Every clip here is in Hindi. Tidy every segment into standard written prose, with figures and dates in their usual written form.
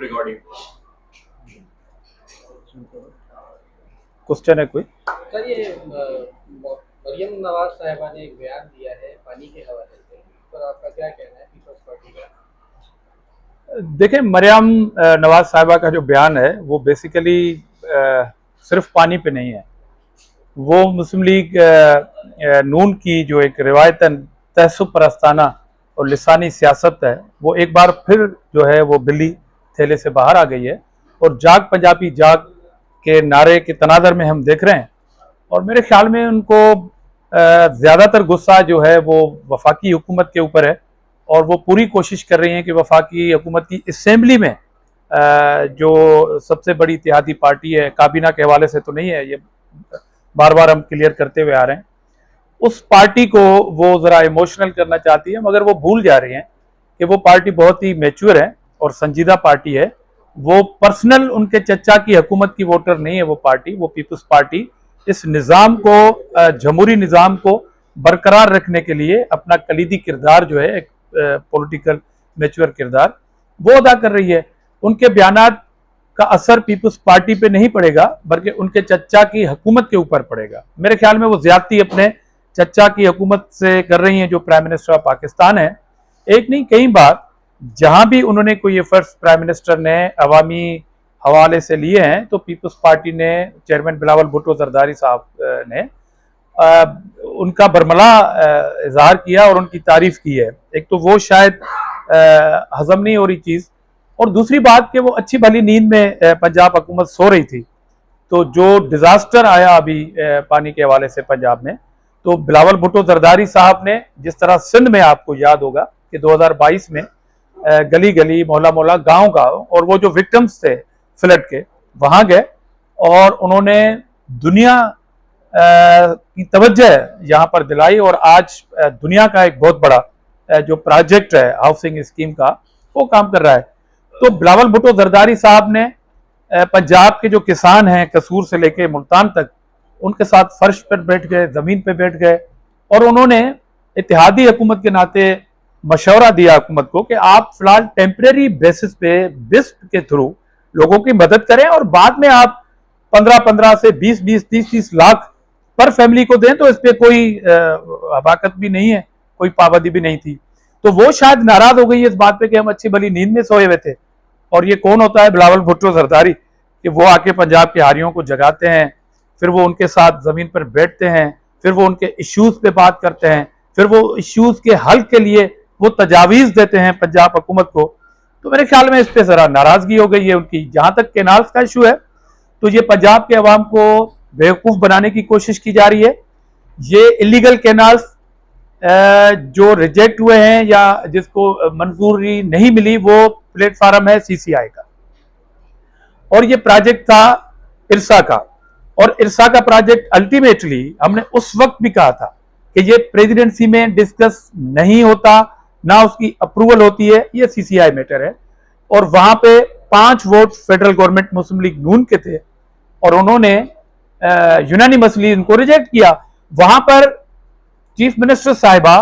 रिकॉर्डिंग। क्वेश्चन है कोई? सर ये मरियम नवाज साहिबा ने एक बयान दिया है पानी के हवाले से, पर आपका क्या कहना है पीपल्स पार्टी का? देखें, मरियम नवाज साहिबा का जो बयान है वो बेसिकली सिर्फ पानी पे नहीं है। वो मुस्लिम लीग नून की जो एक रिवायतन तहस्सुब परस्ताना और लिसानी सियासत है, वो एक बार फिर जो है वो बिल्ली थैले से बाहर आ गई है और जाग पंजाबी जाग के नारे के तनादर में हम देख रहे हैं। और मेरे ख्याल में उनको ज़्यादातर गुस्सा जो है वो वफाकी हुकूमत के ऊपर है और वो पूरी कोशिश कर रही हैं कि वफाकी हुकूमत की असेंबली में जो सबसे बड़ी इत्तेहादी पार्टी है, काबीना के हवाले से तो नहीं है, ये बार बार हम क्लियर करते हुए आ रहे हैं, उस पार्टी को वो ज़रा इमोशनल करना चाहती है, मगर वो भूल जा रही हैं कि वो पार्टी बहुत ही मैच्योर है और संजीदा पार्टी है। वो पर्सनल उनके चचा की हुकूमत की वोटर नहीं है वो पार्टी, वो पीपल्स पार्टी इस निज़ाम को, जमहूरी निज़ाम को बरकरार रखने के लिए अपना कलीदी किरदार जो है, एक पॉलिटिकल मैच्योर किरदार, वो अदा कर रही है। उनके बयानात का असर पीपल्स पार्टी पे नहीं पड़ेगा, बल्कि उनके चचा की हुकूमत के ऊपर पड़ेगा। मेरे ख्याल में वो ज्यादती अपने चचा की हुकूमत से कर रही हैं, जो प्राइम मिनिस्टर ऑफ पाकिस्तान है। एक नहीं, कई बार जहां भी उन्होंने कोई एफर्ट्स प्राइम मिनिस्टर ने अवामी हवाले से लिए हैं, तो पीपल्स पार्टी ने, चेयरमैन बिलावल भुट्टो जरदारी साहब ने उनका बरमला इजहार किया और उनकी तारीफ की है। एक तो वो शायद हजम नहीं हो रही चीज़, और दूसरी बात कि वो अच्छी भली नींद में पंजाब हुकूमत सो रही थी। तो जो डिजास्टर आया अभी पानी के हवाले से पंजाब में, तो बिलावल भुट्टो जरदारी साहब ने, जिस तरह सिंध में आपको याद होगा कि 2022 में गली गली मोहल्ला मोहल्ला गांव गांव, और वो जो विक्टिम्स थे फ्लड के, वहां गए और उन्होंने दुनिया की तवज्जो यहाँ पर दिलाई, और आज दुनिया का एक बहुत बड़ा जो प्रोजेक्ट है हाउसिंग स्कीम का, वो काम कर रहा है। तो बिलावल भुट्टो जरदारी साहब ने पंजाब के जो किसान हैं कसूर से लेके मुल्तान तक, उनके साथ फर्श पर बैठ गए, जमीन पर बैठ गए, और उन्होंने इत्तेहादी हुकूमत के नाते मशवरा दिया हुकूमत को कि आप फिलहाल टेम्परेरी बेसिस पे बिस्प के थ्रू लोगों की मदद करें, और बाद में आप 15-15 से 20-20, 30-30 लाख पर फैमिली को दें। तो इस पर कोई हबाकत भी नहीं है, कोई पाबंदी भी नहीं थी। तो वो शायद नाराज हो गई है इस बात पे कि हम अच्छी भली नींद में सोए हुए थे। और ये कौन होता है बिलावल भुट्टो जरदारी, कि वो आके पंजाब के हारियों को जगाते हैं, फिर वो उनके साथ जमीन पर बैठते हैं, फिर वो उनके इश्यूज पे बात करते हैं, फिर वो इश्यूज के हल के लिए वो तजावीज देते हैं पंजाब हुकूमत को। तो मेरे ख्याल में इस पर जरा नाराजगी हो गई है उनकी। जहां तक कैनाल्स का इशू है, तो ये पंजाब के अवाम को बेवकूफ बनाने की कोशिश की जा रही है। ये इलीगल कैनाल्स जो रिजेक्ट हुए हैं या जिसको मंजूरी नहीं मिली, वो प्लेटफार्म है सीसीआई का, और ये प्रोजेक्ट था इरसा का। और इरसा का प्रोजेक्ट अल्टीमेटली हमने उस वक्त भी कहा था कि ये प्रेसिडेंसी में डिस्कस नहीं होता, ना उसकी अप्रूवल होती है, ये सीसीआई मैटर है। और वहां पे 5 वोट फेडरल गवर्नमेंट मुस्लिम लीग नून के थे, और उन्होंने यूनानिमसली इनको रिजेक्ट किया। वहां पर चीफ मिनिस्टर साहिबा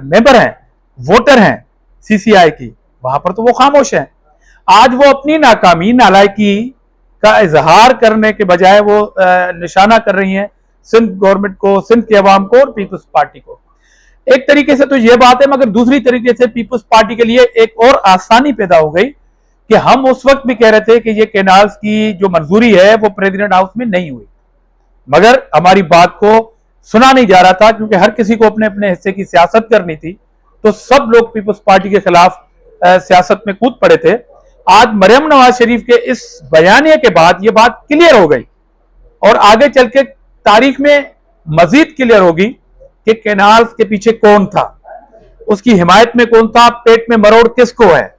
मेंबर हैं, वोटर हैं सीसीआई की, वहां पर तो वो खामोश हैं। आज वो अपनी नाकामी, नालायकी का इजहार करने के बजाय वो निशाना कर रही हैं सिंध गवर्नमेंट को, सिंध के अवाम को और पीपल्स पार्टी को। एक तरीके से तो ये बात है, मगर दूसरी तरीके से पीपल्स पार्टी के लिए एक और आसानी पैदा हो गई कि हम उस वक्त भी कह रहे थे कि ये कैनाल्स की जो मंजूरी है वो प्रेसिडेंट हाउस में नहीं हुई, मगर हमारी बात को सुना नहीं जा रहा था, क्योंकि हर किसी को अपने अपने हिस्से की सियासत करनी थी। तो सब लोग पीपल्स पार्टी के खिलाफ सियासत में कूद पड़े थे। आज मरियम नवाज शरीफ के इस बयानिए के बाद ये बात क्लियर हो गई, और आगे चल के तारीख में मजीद क्लियर होगी कि कैनाल्स के पीछे कौन था, उसकी हिमायत में कौन था, पेट में मरोड़ किसको है।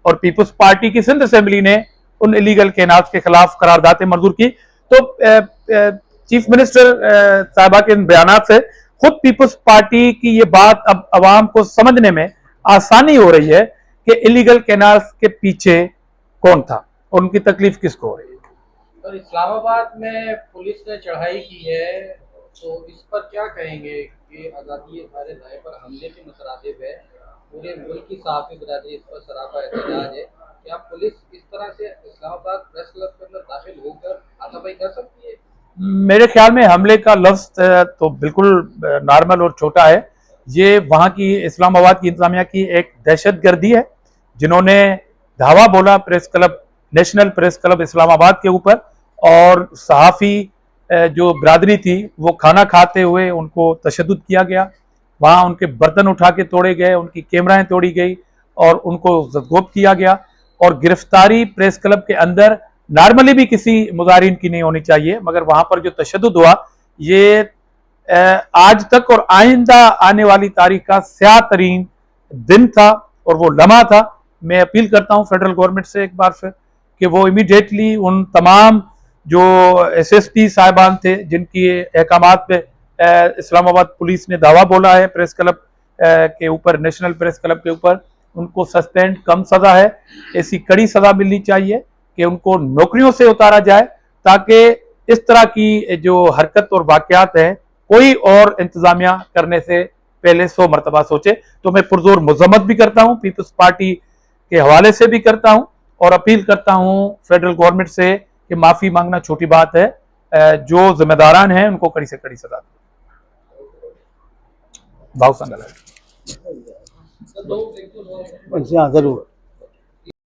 और पीपल्स पार्टी की सिंध असेंबली ने उन इलीगल कैनाल्स के खिलाफ करारदाद मंजूर की। तो चीफ मिनिस्टर साहबा के बयान से खुद पीपल्स पार्टी की ये बात अब अवाम को समझने में आसानी हो रही है कि इलीगल कैनाल्स के पीछे कौन था और उनकी तकलीफ किसको हो रही है। और इस्लामाबाद में पुलिस ने चढ़ाई की है, तो इस पर क्या कहेंगे कि आज़ादी हमारे दाए पर हमले के मुतरादिफ है, पूरे मुल्क की सहाफ़ी बिरादरी इस पर सरापा एहतजाज है, क्या कर सकती है? मेरे ख्याल में हमले का लफ्ज तो बिल्कुल नॉर्मल और छोटा है। ये वहाँ की इस्लामाबाद की इंतजामिया की एक दहशतगर्दी है, जिन्होंने धावा बोला press club, national press club Islamabad के ऊपर, और सहाफ़ी जो बिरादरी थी वो खाना खाते हुए उनको तशद्दुद किया गया। वहाँ उनके बर्तन उठा के तोड़े गए, उनकी कैमराएं तोड़ी गई और उनको जदगोब किया गया। और गिरफ्तारी प्रेस क्लब के अंदर नॉर्मली भी किसी मुजाहिरीन की नहीं होनी चाहिए, मगर वहां पर जो तशद्दुद हुआ ये आज तक और आइंदा आने वाली तारीख का स्याह तरीन दिन था और वो लम्हा था। मैं अपील करता हूं फेडरल गवर्नमेंट से एक बार फिर कि वो इमीडिएटली उन तमाम जो SSP साहिबान थे जिनकी अहकामात पे इस्लामाबाद पुलिस ने दावा बोला है प्रेस क्लब के ऊपर, नेशनल प्रेस क्लब के ऊपर, उनको सस्पेंड कम सजा है, ऐसी कड़ी सजा मिलनी चाहिए कि उनको नौकरियों से उतारा जाए, ताकि इस तरह की जो हरकत और वाकयात है कोई और इंतजामिया करने से पहले 100 मरतबा सोचे। तो मैं पुरजोर मजम्मत भी करता हूं, पीपल्स पार्टी के हवाले से भी करता हूं और अपील करता हूं फेडरल गवर्नमेंट से कि माफी मांगना छोटी बात है, जो जिम्मेदारान हैं उनको कड़ी से कड़ी सजा दे। भाव संगल तो दो एक दो हाँ जरूर।